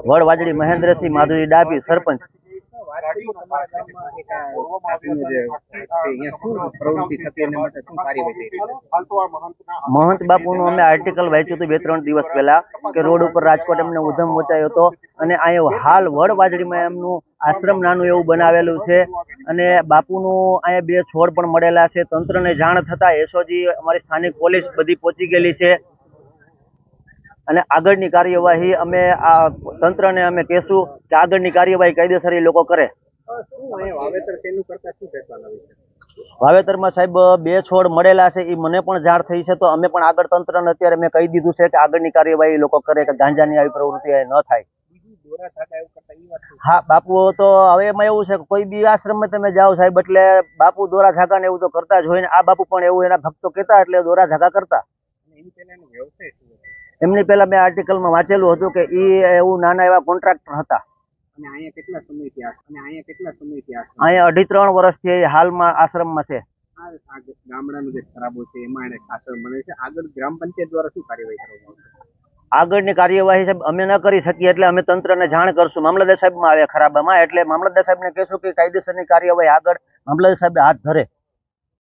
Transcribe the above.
વડવાજડી મહેન્દ્રસિંહ માધુરી ડાભી સરપંચ। महंत बापू नु अमे आर्टिकल वांच्યું હતું 2-3 દિવસ પહેલા કે રોડ ઉપર રાજકોટ એમને ઉધમ મચાયો હતો અને અહીંયા હાલ વડવાજડીમાં એમનું આશ્રમ નાનું એવું બનાવેલું છે અને બાપુનું અહીંયા 2 છોડ પણ મળેલા છે। તંત્રને જાણ થતા એસઓજી અમારી સ્થાનિક પોલીસ બધી પહોંચી ગયેલી છે અને આગળની કાર્યવાહી અમે આ તંત્રને અમે કહેશું કે આગળની કાર્યવાહી કાયદેસર એ લોકો કરે। વાવેતરમાં સાહેબ 2 છોડ મળેલા છે એ મને પણ જાણ થઈ છે તો અમે પણ આગળ તંત્રને અત્યારે મેં કહી દીધું છે કે આગળની કાર્યવાહી લોકો કરે કે ગાંજાની આવી પ્રવૃત્તિ ન થાય। હા બાપુ તો હવે એમાં એવું છે કે કોઈ બી આશ્રમમાં તમે જાઓ સાહેબ એટલે બાપુ દોરા ઝાકા ને એવું તો કરતા જ હોય ને આ બાપુ પણ એવું એના ભક્તો કહેતા એટલે દોરા ઝાકા કરતા। એમની પહેલા મેં આર્ટિકલમાં વાંચેલું હતું કે એ એવું નાના એવા કોન્ટ્રાક્ટર હતા। અહીંયા 2.5-3 વર્ષથી હાલમાં આશ્રમમાં છે। આગળની કાર્યવાહી સાહેબ અમે ન કરી શકીએ એટલે અમે તંત્રને જાણ કરશું। મામલતદાર સાહેબમાં આવે ખરાબામાં એટલે મામલતદાર સાહેબને કહેશું કે કાયદેસરની કાર્યવાહી આગળ મામલતદાર સાહેબ હાથ ધરે।